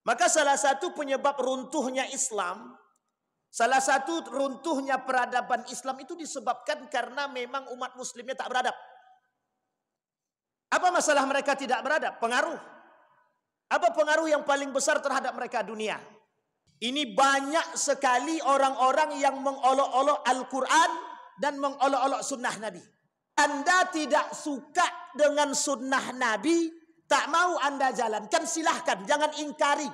Maka salah satu penyebab runtuhnya Islam, salah satu runtuhnya peradaban Islam itu disebabkan karena memang umat muslimnya tak beradab. Apa masalah mereka tidak beradab? Pengaruh. Apa pengaruh yang paling besar terhadap mereka? Dunia. Ini banyak sekali orang-orang yang mengolok-olok Al-Quran dan mengolok-olok sunnah Nabi. Anda tidak suka dengan sunnah Nabi, tak mau Anda jalankan, silahkan, jangan ingkari.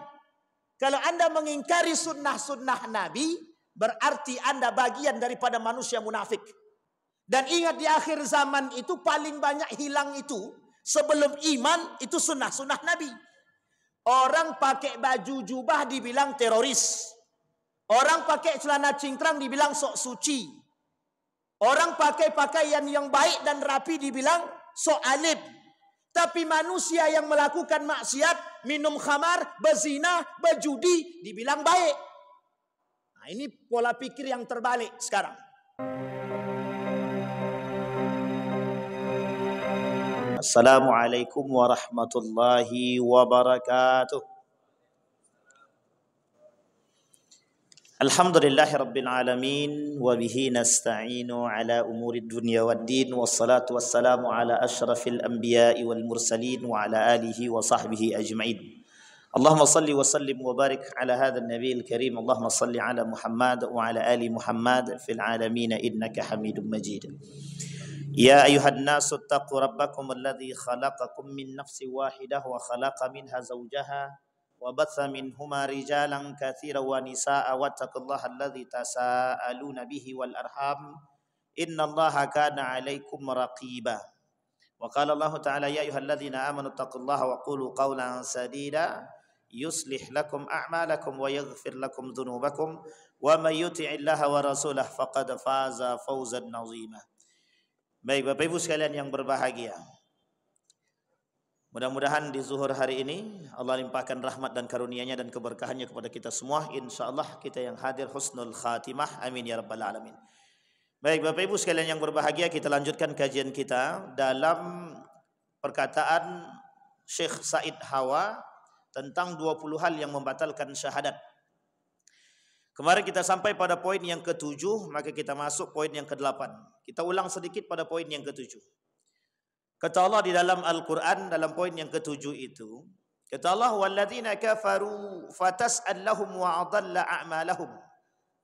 Kalau Anda mengingkari sunnah-sunnah Nabi, berarti Anda bagian daripada manusia munafik. Dan ingat, di akhir zaman itu paling banyak hilang itu, sebelum iman, itu sunnah-sunnah Nabi. Orang pakai baju jubah dibilang teroris. Orang pakai celana cingkrang dibilang sok suci. Orang pakai pakaian yang baik dan rapi dibilang sok alim. Tapi manusia yang melakukan maksiat, minum khamar, berzina, berjudi, dibilang baik. Nah, ini pola pikir yang terbalik sekarang. Assalamualaikum warahmatullahi wabarakatuh. Alhamdulillahi rabbil alamin wa bihi nasta'inu ala umuri dunya waddin, wassalatu wassalamu ala asyrafil anbiya'i wal mursalin wa ala alihi wa sahbihi ajma'in. Allahumma salli wa sallim wa barik ala hadzal nabiyil karim. Allahumma salli ala Muhammad wa ala ali Muhammad fil alamin innaka Hamidum Majid. Ya ayuhan nasu taqu rabbakum alladhi khalaqakum min nafsin wahidah wa khalaqa minha zawjaha wa batha minhuma rijalan katsiran wa nisaa'a wattaqullaha alladhi tasaaluna bihi wal arham innallaha kana 'alaikum raqiba. Wa qala Allah ta'ala ya ayyuhalladzina amanu taqullaha wa qulu qawlan sadida yuslih lakum a'malakum wa yaghfir lakum dhunubakum wa may yuti'illaha wa rasulahu faqad faza fawzan 'azima. Baik Bapak Ibu sekalian yang berbahagia, mudah-mudahan di zuhur hari ini Allah limpahkan rahmat dan karunia-Nya dan keberkahannya kepada kita semua. InsyaAllah kita yang hadir husnul khatimah, amin ya rabbal alamin. Baik Bapak Ibu sekalian yang berbahagia, kita lanjutkan kajian kita dalam perkataan Syekh Said Hawa tentang 20 hal yang membatalkan syahadat. Kemarin kita sampai pada poin yang ke-7, maka kita masuk poin yang ke-8. Kita ulang sedikit pada poin yang ke-7. Kata Allah di dalam Al-Quran, dalam poin yang ke-7 itu, kata Allah, وَالَّذِينَ كَفَرُوا فَتَسْأَلْ لَهُمْ وَأَضَلَّ أَعْمَالَهُمْ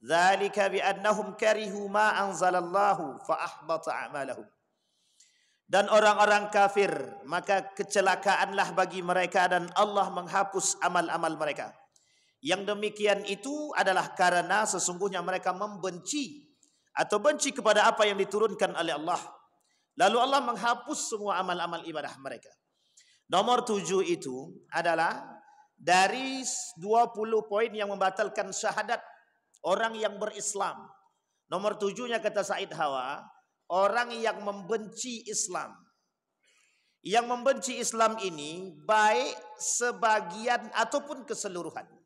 ذَلِكَ بِأَنَّهُمْ كَرِهُوا مَا أَنزَلَ اللَّهُ فَأَحْبَطَ أَعْمَالَهُمْ. Dan orang-orang kafir, maka kecelakaanlah bagi mereka dan Allah menghapus amal-amal mereka. Yang demikian itu adalah karena sesungguhnya mereka membenci atau benci kepada apa yang diturunkan oleh Allah. Lalu Allah menghapus semua amal-amal ibadah mereka. Nomor 7 itu adalah dari 20 poin yang membatalkan syahadat orang yang berislam. Nomor 7-nya kata Said Hawa, orang yang membenci Islam. Yang membenci Islam ini baik sebagian ataupun keseluruhan.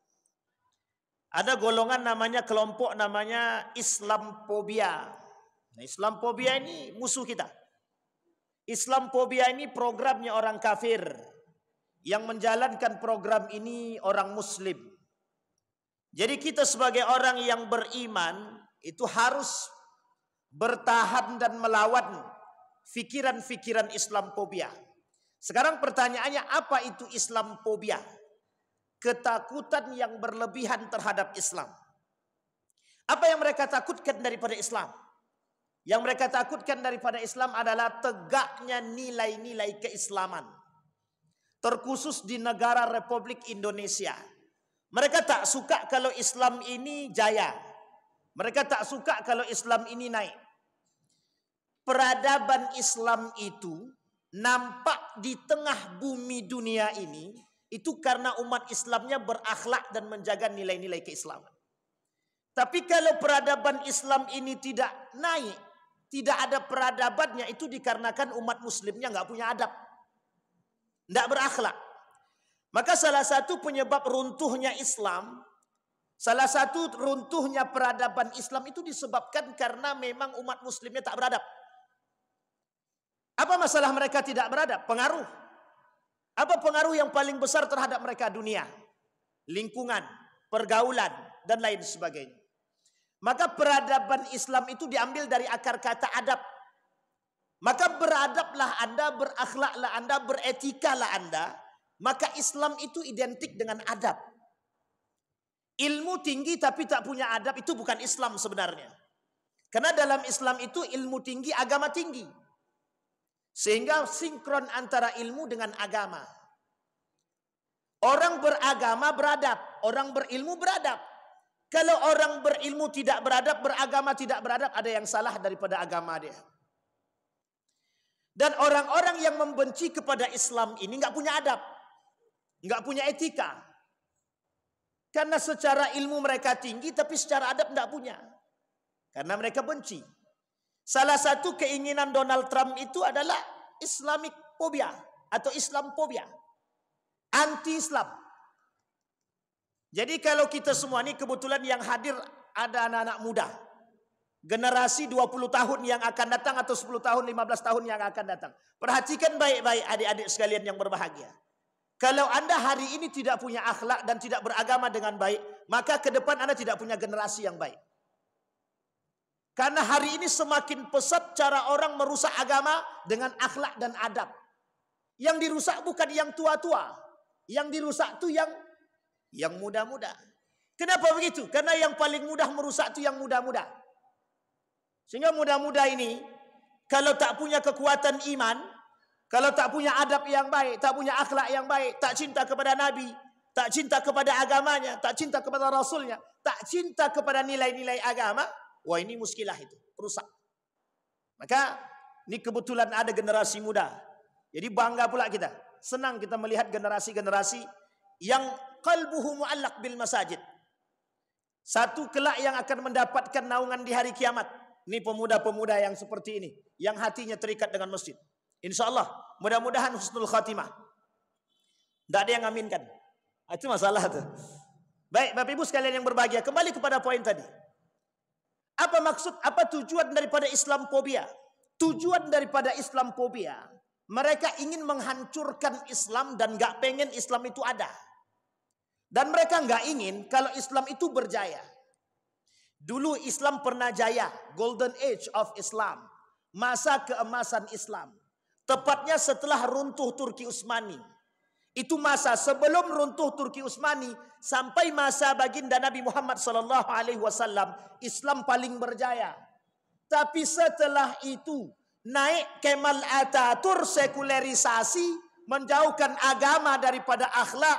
Ada golongan namanya, kelompok namanya Islamophobia. Nah, Islamophobia ini musuh kita. Islamophobia ini programnya orang kafir. Yang menjalankan program ini orang muslim. Jadi kita sebagai orang yang beriman itu harus bertahan dan melawan fikiran-fikiran Islamophobia. Sekarang pertanyaannya, apa itu Islamophobia? Ketakutan yang berlebihan terhadap Islam. Apa yang mereka takutkan daripada Islam? Yang mereka takutkan daripada Islam adalah tegaknya nilai-nilai keislaman. Terkhusus di negara Republik Indonesia. Mereka tak suka kalau Islam ini jaya. Mereka tak suka kalau Islam ini naik. Peradaban Islam itu nampak di tengah bumi dunia ini, itu karena umat Islamnya berakhlak dan menjaga nilai-nilai keislaman. Tapi kalau peradaban Islam ini tidak naik, tidak ada peradabannya, itu dikarenakan umat muslimnya nggak punya adab, nggak berakhlak. Maka salah satu penyebab runtuhnya Islam, salah satu runtuhnya peradaban Islam itu disebabkan karena memang umat muslimnya tak beradab. Apa masalah mereka tidak beradab? Pengaruh. Apa pengaruh yang paling besar terhadap mereka? Dunia. lingkungan, pergaulan, dan lain sebagainya. Maka peradaban Islam itu diambil dari akar kata adab. Maka beradablah Anda, berakhlaklah Anda, beretikalah Anda. Maka Islam itu identik dengan adab. Ilmu tinggi tapi tak punya adab itu bukan Islam sebenarnya. Karena dalam Islam itu ilmu tinggi, agama tinggi. Sehingga sinkron antara ilmu dengan agama. Orang beragama beradab, orang berilmu beradab. Kalau orang berilmu tidak beradab, beragama tidak beradab, ada yang salah daripada agama dia. Dan orang-orang yang membenci kepada Islam ini nggak punya adab, nggak punya etika. Karena secara ilmu mereka tinggi, tapi secara adab nggak punya. Karena mereka benci. Salah satu keinginan Donald Trump itu adalah Islamic phobia atau Islamophobia, anti-Islam. Jadi kalau kita semua ini kebetulan yang hadir ada anak-anak muda. Generasi 20 tahun yang akan datang atau 10 tahun, 15 tahun yang akan datang. Perhatikan baik-baik adik-adik sekalian yang berbahagia. Kalau Anda hari ini tidak punya akhlak dan tidak beragama dengan baik, maka ke depan Anda tidak punya generasi yang baik. Karena hari ini semakin pesat cara orang merusak agama dengan akhlak dan adab. Yang dirusak bukan yang tua-tua. Yang dirusak itu yang muda-muda. Kenapa begitu? Karena yang paling mudah merusak itu yang muda-muda. Sehingga muda-muda ini kalau tak punya kekuatan iman, kalau tak punya adab yang baik, tak punya akhlak yang baik, tak cinta kepada Nabi, tak cinta kepada agamanya, tak cinta kepada Rasulnya, tak cinta kepada nilai-nilai agama, wah ini muskilah itu, rusak. Maka ini kebetulan ada generasi muda. Jadi bangga pula kita. Senang kita melihat generasi-generasi yang qalbuhu mu'allaq bil masajid. Satu kelak yang akan mendapatkan naungan di hari kiamat. Ini pemuda-pemuda yang seperti ini, yang hatinya terikat dengan masjid. Insya Allah, mudah-mudahan husnul khatimah. Tidak ada yang aminkan. Itu masalah tuh. Baik, Bapak Ibu sekalian yang berbahagia, kembali kepada poin tadi. Apa maksud, apa tujuan daripada Islamophobia? Tujuan daripada Islamophobia, mereka ingin menghancurkan Islam dan gak pengen Islam itu ada. Dan mereka nggak ingin kalau Islam itu berjaya. Dulu Islam pernah jaya, Golden Age of Islam, masa keemasan Islam. Tepatnya setelah runtuh Turki Utsmani. Itu masa sebelum runtuh Turki Utsmani sampai masa baginda Nabi Muhammad SAW, Islam paling berjaya. Tapi setelah itu naik Kemal Atatürk, sekulerisasi, menjauhkan agama daripada akhlak,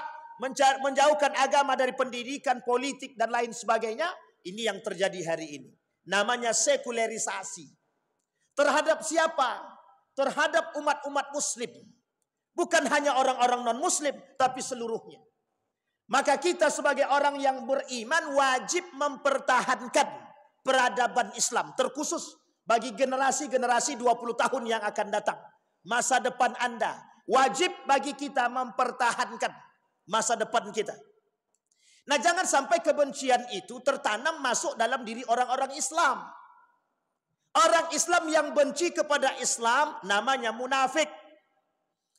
menjauhkan agama dari pendidikan, politik, dan lain sebagainya. Ini yang terjadi hari ini. Namanya sekulerisasi. Terhadap siapa? Terhadap umat-umat muslim. Bukan hanya orang-orang non-muslim, tapi seluruhnya. Maka kita sebagai orang yang beriman wajib mempertahankan peradaban Islam. Terkhusus bagi generasi-generasi 20 tahun yang akan datang. Masa depan Anda. Wajib bagi kita mempertahankan masa depan kita. Nah, jangan sampai kebencian itu tertanam masuk dalam diri orang-orang Islam. Orang Islam yang benci kepada Islam namanya munafik.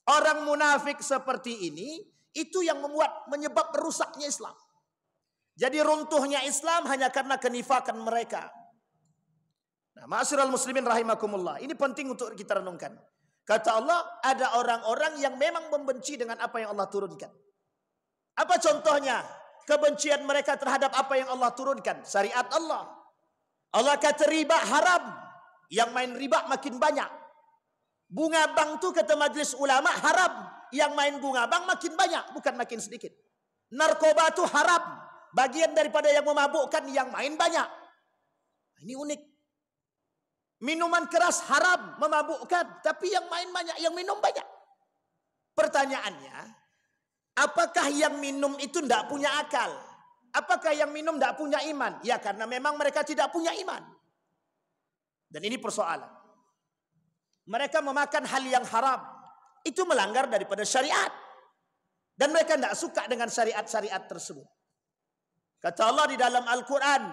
Orang munafik seperti ini itu yang menyebab rusaknya Islam. Jadi runtuhnya Islam hanya karena kenifakan mereka. Nah, ma'asyiral muslimin rahimakumullah. Ini penting untuk kita renungkan. Kata Allah, ada orang-orang yang memang membenci dengan apa yang Allah turunkan. Apa contohnya? Kebencian mereka terhadap apa yang Allah turunkan. Syariat Allah. Allah kata riba haram. Yang main riba makin banyak. Bunga bank tu kata majlis ulama haram. Yang main bunga bank makin banyak. Bukan makin sedikit. Narkoba tu haram. Bagian daripada yang memabukkan, yang main banyak. Ini unik. Minuman keras haram, memabukkan. Tapi yang main banyak, yang minum banyak. Pertanyaannya, apakah yang minum itu tidak punya akal? Apakah yang minum tidak punya iman? Ya, karena memang mereka tidak punya iman. Dan ini persoalan. Mereka memakan hal yang haram. Itu melanggar daripada syariat. Dan mereka tidak suka dengan syariat-syariat tersebut. Kata Allah di dalam Al-Quran,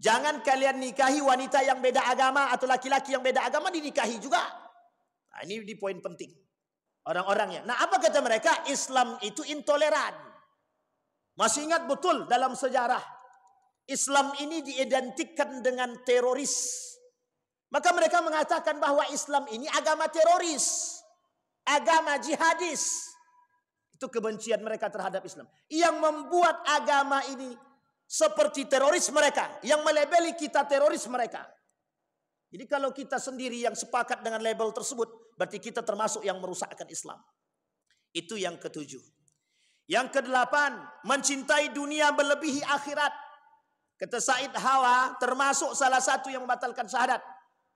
jangan kalian nikahi wanita yang beda agama atau laki-laki yang beda agama dinikahi juga. Nah, ini di poin penting. Orang-orangnya. Nah, apa kata mereka? Islam itu intoleran. Masih ingat betul dalam sejarah Islam ini diidentikan dengan teroris. Maka mereka mengatakan bahwa Islam ini agama teroris, agama jihadis. Itu kebencian mereka terhadap Islam. Yang membuat agama ini seperti teroris mereka, yang melabeli kita teroris mereka. Jadi kalau kita sendiri yang sepakat dengan label tersebut, berarti kita termasuk yang merusakkan Islam. Itu yang ketujuh. Yang kedelapan, mencintai dunia melebihi akhirat. Kata Said Hawa, termasuk salah satu yang membatalkan syahadat.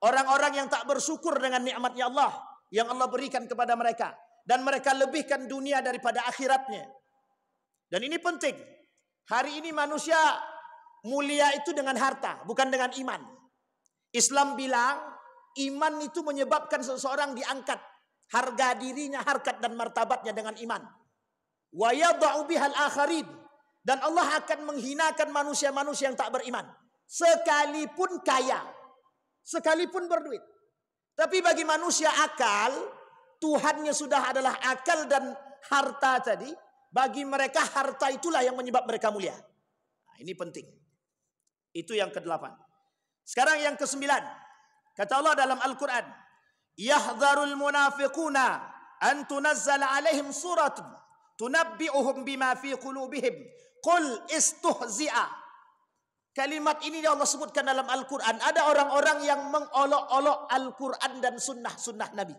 Orang-orang yang tak bersyukur dengan nikmatnya Allah yang Allah berikan kepada mereka. Dan mereka lebihkan dunia daripada akhiratnya. Dan ini penting. Hari ini manusia mulia itu dengan harta, bukan dengan iman. Islam bilang, iman itu menyebabkan seseorang diangkat. Harga dirinya, harkat dan martabatnya dengan iman. Wa yada'u bihal akharin. Dan Allah akan menghinakan manusia-manusia yang tak beriman. Sekalipun kaya. Sekalipun berduit. Tapi bagi manusia akal, Tuhannya sudah adalah akal dan harta tadi. Bagi mereka harta itulah yang menyebab mereka mulia. Nah, ini penting. Itu yang ke-8. Sekarang yang ke-9. Kata Allah dalam Al-Quran. Yahdharul munafiquna an tunazzala alaihim suratun. Tunabbi'uhum bima fi qulubihim. Qul istuhzi'a. Kalimat ini Allah sebutkan dalam Al-Quran. Ada orang-orang yang mengolok-olok Al-Quran dan sunnah Nabi.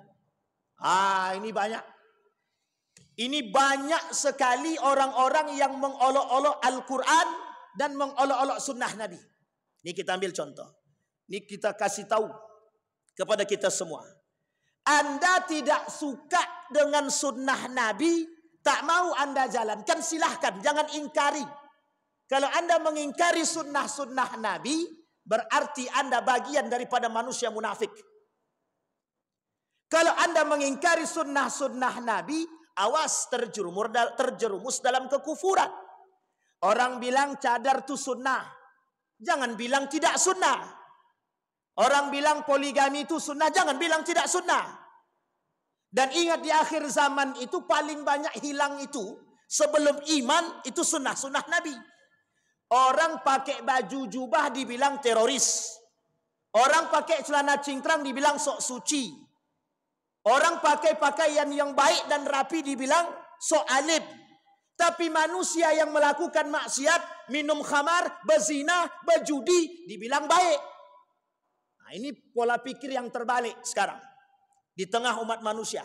Ini banyak. Ini banyak sekali orang-orang yang mengolok-olok Al-Quran dan mengolok-olok sunnah Nabi. Ini kita ambil contoh. Ini kita kasih tahu kepada kita semua. Anda tidak suka dengan sunnah Nabi, tak mau Anda jalankan, silahkan, jangan ingkari. Kalau Anda mengingkari sunnah-sunnah Nabi, berarti Anda bagian daripada manusia munafik. Kalau Anda mengingkari sunnah-sunnah Nabi, awas terjerumus dalam kekufuran. Orang bilang cadar itu sunnah, jangan bilang tidak sunnah. Orang bilang poligami itu sunnah, jangan bilang tidak sunnah. Dan ingat di akhir zaman itu paling banyak hilang itu sebelum iman itu sunnah Nabi. Orang pakai baju jubah dibilang teroris. Orang pakai celana cingkrang dibilang sok suci. Orang pakai pakaian yang baik dan rapi dibilang sok alim. Tapi manusia yang melakukan maksiat, minum khamar, berzina, berjudi dibilang baik. Nah, ini pola pikir yang terbalik sekarang di tengah umat manusia.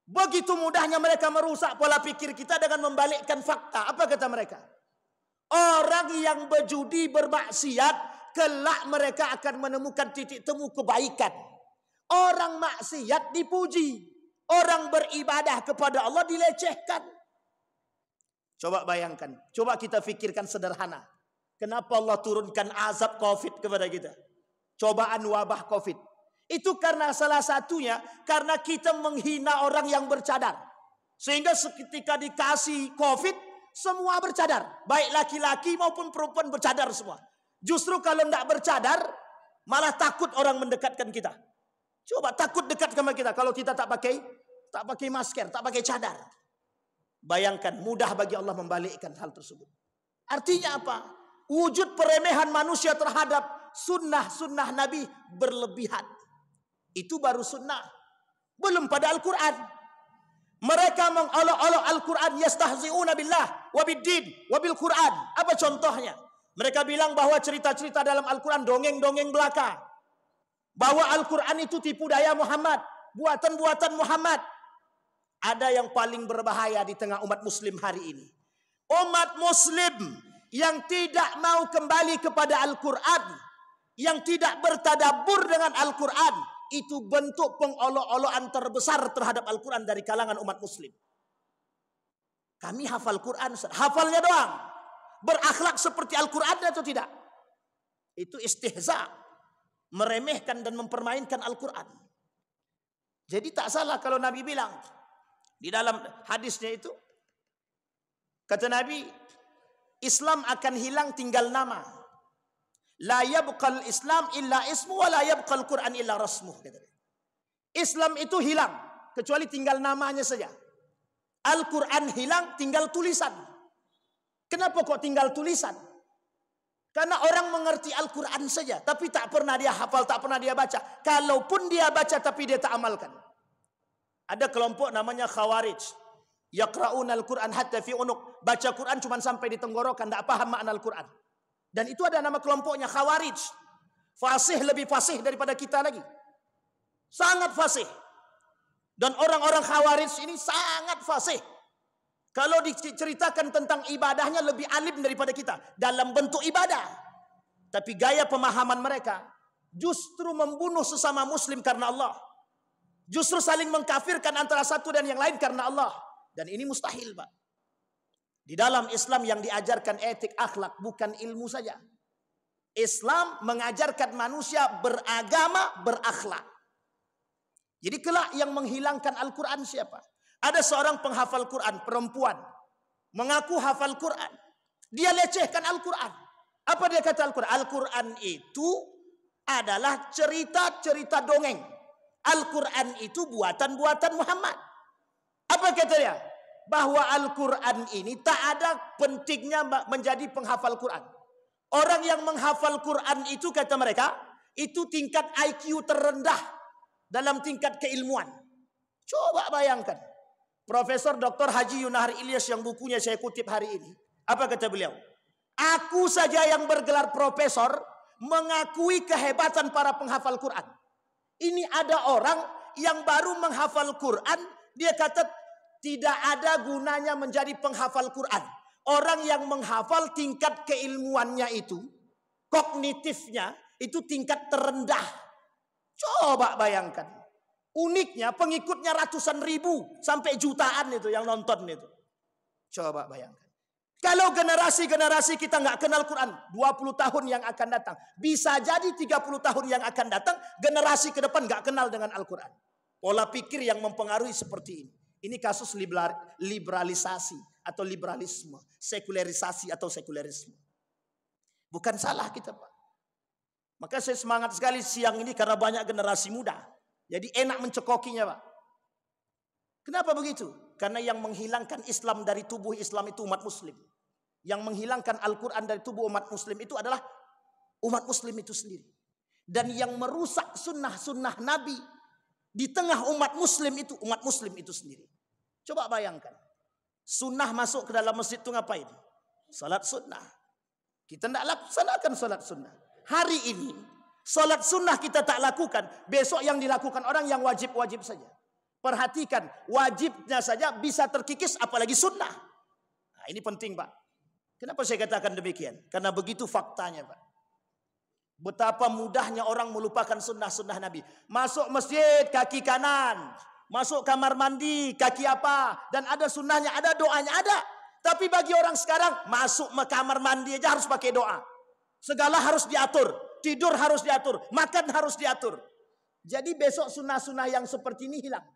Begitu mudahnya mereka merusak pola pikir kita dengan membalikkan fakta. Apa kata mereka? Orang yang berjudi, bermaksiat, kelak mereka akan menemukan titik temu kebaikan. Orang maksiat dipuji, orang beribadah kepada Allah dilecehkan. Coba bayangkan, coba kita fikirkan sederhana. Kenapa Allah turunkan azab COVID kepada kita? Cobaan wabah COVID. Itu karena salah satunya, karena kita menghina orang yang bercadar. Sehingga ketika dikasih COVID, semua bercadar. Baik laki-laki maupun perempuan bercadar semua. Justru kalau tidak bercadar, malah takut orang mendekatkan kita. Coba takut dekat sama kita kalau kita tak pakai masker, tak pakai cadar. Bayangkan, mudah bagi Allah membalikkan hal tersebut. Artinya apa? Wujud peremehan manusia terhadap sunnah Nabi berlebihan. Itu baru sunnah. Belum pada Al-Quran. Mereka mengolok-olok Al-Quran. Yastahzi'una billah wabiddin wabil Quran. Apa contohnya? Mereka bilang bahwa cerita-cerita dalam Al-Quran dongeng-dongeng belaka. Bahwa Al-Quran itu tipu daya Muhammad. Buatan-buatan Muhammad. Ada yang paling berbahaya di tengah umat muslim hari ini. Umat muslim yang tidak mau kembali kepada Al-Quran. Yang tidak bertadabbur dengan Al-Quran. Itu bentuk pengolok-olokan terbesar terhadap Al-Quran dari kalangan umat muslim. Kami hafal Quran, hafalnya doang. Berakhlak seperti Al-Quran atau tidak? Itu istihza. Meremehkan dan mempermainkan Al-Quran. Jadi tak salah kalau Nabi bilang. Di dalam hadisnya itu. Kata Nabi, Islam akan hilang tinggal nama. La yabqal Islam illa ismu wa la yabqal Quran illa rasmuh. Islam itu hilang kecuali tinggal namanya saja. Al-Quran hilang tinggal tulisan. Kenapa kok tinggal tulisan? Karena orang mengerti Al-Quran saja, tapi tak pernah dia hafal, tak pernah dia baca. Kalaupun dia baca, tapi dia tak amalkan. Ada kelompok namanya Khawarij. Yaqra'una Al-Quran hatta fi unuq. Baca Quran cuma sampai di tenggorokan, tak paham makna Al-Quran. Dan itu ada nama kelompoknya Khawarij. Fasih, lebih fasih daripada kita lagi. Sangat fasih. Dan orang-orang Khawarij ini sangat fasih. Kalau diceritakan tentang ibadahnya lebih alim daripada kita dalam bentuk ibadah. Tapi gaya pemahaman mereka justru membunuh sesama muslim karena Allah. Justru saling mengkafirkan antara satu dan yang lain karena Allah. Dan ini mustahil, Pak. Di dalam Islam yang diajarkan etik akhlak bukan ilmu saja. Islam mengajarkan manusia beragama, berakhlak. Jadi kelak yang menghilangkan Al-Quran siapa? Ada seorang penghafal Quran, perempuan. Mengaku hafal Quran. Dia lecehkan Al-Quran. Apa dia kata Al-Quran? Al-Quran itu adalah cerita-cerita dongeng. Al-Quran itu buatan-buatan Muhammad. Apa kata dia? Bahwa Al-Quran ini tak ada pentingnya menjadi penghafal Quran. Orang yang menghafal Quran itu kata mereka, itu tingkat IQ terendah dalam tingkat keilmuan. Coba bayangkan. Profesor Dr. Haji Yunahar Ilyas yang bukunya saya kutip hari ini. Apa kata beliau? Aku saja yang bergelar profesor mengakui kehebatan para penghafal Quran. Ini ada orang yang baru menghafal Quran. Dia kata tidak ada gunanya menjadi penghafal Quran. Orang yang menghafal tingkat keilmuannya itu, kognitifnya itu tingkat terendah. Coba bayangkan. Uniknya pengikutnya ratusan ribu sampai jutaan itu yang nonton itu. Coba bayangkan. Kalau generasi-generasi kita nggak kenal Quran 20 tahun yang akan datang, bisa jadi 30 tahun yang akan datang generasi ke depan nggak kenal dengan Al-Quran. Pola pikir yang mempengaruhi seperti ini. Ini kasus liberalisasi atau liberalisme, sekularisasi atau sekularisme. Bukan salah kita, Pak. Maka saya semangat sekali siang ini karena banyak generasi muda. Jadi enak mencekokinya, Pak. Kenapa begitu? Karena yang menghilangkan Islam dari tubuh Islam itu umat muslim. Yang menghilangkan Al-Quran dari tubuh umat muslim itu adalah umat muslim itu sendiri. Dan yang merusak sunnah-sunnah Nabi di tengah umat muslim itu sendiri. Coba bayangkan. Sunnah masuk ke dalam masjid itu ngapain? Salat sunnah. Kita tidak laksanakan salat sunnah. Hari ini salat sunnah kita tak lakukan. Besok yang dilakukan orang yang wajib-wajib saja. Perhatikan, wajibnya saja bisa terkikis apalagi sunnah. Nah, ini penting, Pak. Kenapa saya katakan demikian? Karena begitu faktanya, Pak. Betapa mudahnya orang melupakan sunnah-sunnah Nabi. Masuk masjid kaki kanan, masuk kamar mandi kaki apa, dan ada sunnahnya, ada doanya, ada. Tapi bagi orang sekarang masuk kamar mandi aja harus pakai doa. Segala harus diatur, tidur harus diatur, makan harus diatur. Jadi besok sunnah-sunnah yang seperti ini hilang.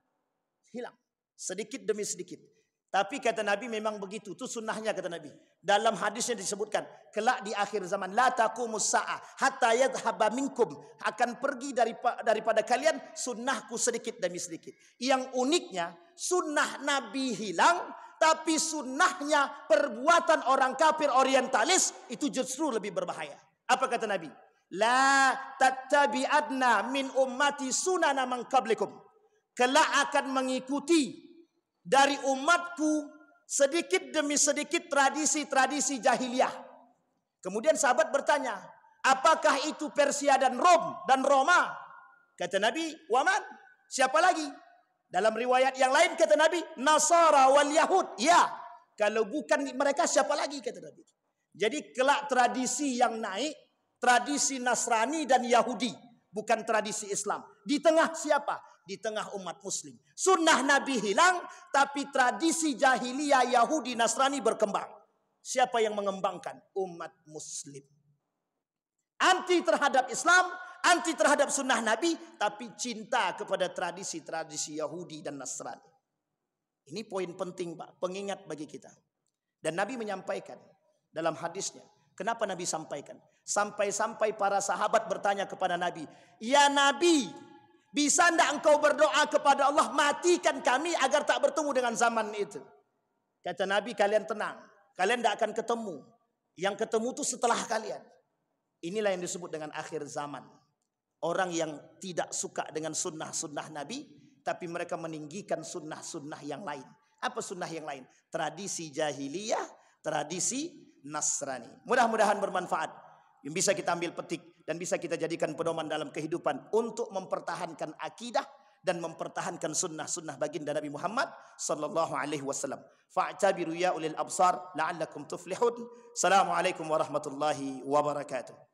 Hilang. Sedikit demi sedikit. Tapi kata Nabi memang begitu. Itu sunnahnya kata Nabi. Dalam hadisnya disebutkan. Kelak di akhir zaman. La taqumus sa'ah. Hatta yadhaba minkum. Akan pergi daripada kalian sunnahku sedikit demi sedikit. Yang uniknya. Sunnah Nabi hilang. Tapi sunnahnya perbuatan orang kafir orientalis. Itu justru lebih berbahaya. Apa kata Nabi? La tattabi'adna min ummati sunana man qablikum. Kelak akan mengikuti dari umatku sedikit demi sedikit tradisi-tradisi jahiliyah. Kemudian sahabat bertanya, apakah itu Persia dan Roma? Kata Nabi, waman? Siapa lagi? Dalam riwayat yang lain kata Nabi, Nasara wal Yahud. Ya, kalau bukan mereka siapa lagi kata Nabi. Jadi kelak tradisi yang naik, tradisi Nasrani dan Yahudi, bukan tradisi Islam. Di tengah siapa? Di tengah umat muslim. Sunnah Nabi hilang, tapi tradisi jahiliyah Yahudi Nasrani berkembang. Siapa yang mengembangkan? Umat muslim. Anti terhadap Islam, anti terhadap sunnah Nabi, tapi cinta kepada tradisi-tradisi Yahudi dan Nasrani. Ini poin penting, Pak, pengingat bagi kita. Dan Nabi menyampaikan dalam hadisnya. Kenapa Nabi sampaikan? Sampai-sampai para sahabat bertanya kepada Nabi, ya Nabi, bisa tidak engkau berdoa kepada Allah, matikan kami agar tak bertemu dengan zaman itu. Kata Nabi, kalian tenang. Kalian tidak akan ketemu. Yang ketemu itu setelah kalian. Inilah yang disebut dengan akhir zaman. Orang yang tidak suka dengan sunnah-sunnah Nabi, tapi mereka meninggikan sunnah-sunnah yang lain. Apa sunnah yang lain? Tradisi jahiliyah, tradisi Nasrani. Mudah-mudahan bermanfaat. Yang bisa kita ambil petik dan bisa kita jadikan pedoman dalam kehidupan untuk mempertahankan akidah dan mempertahankan sunnah-sunnah baginda Nabi Muhammad sallallahu alaihi wasallam. Fa'tabiru ya ulil absar la'allakum tuflihun. Assalamualaikum warahmatullahi wabarakatuh.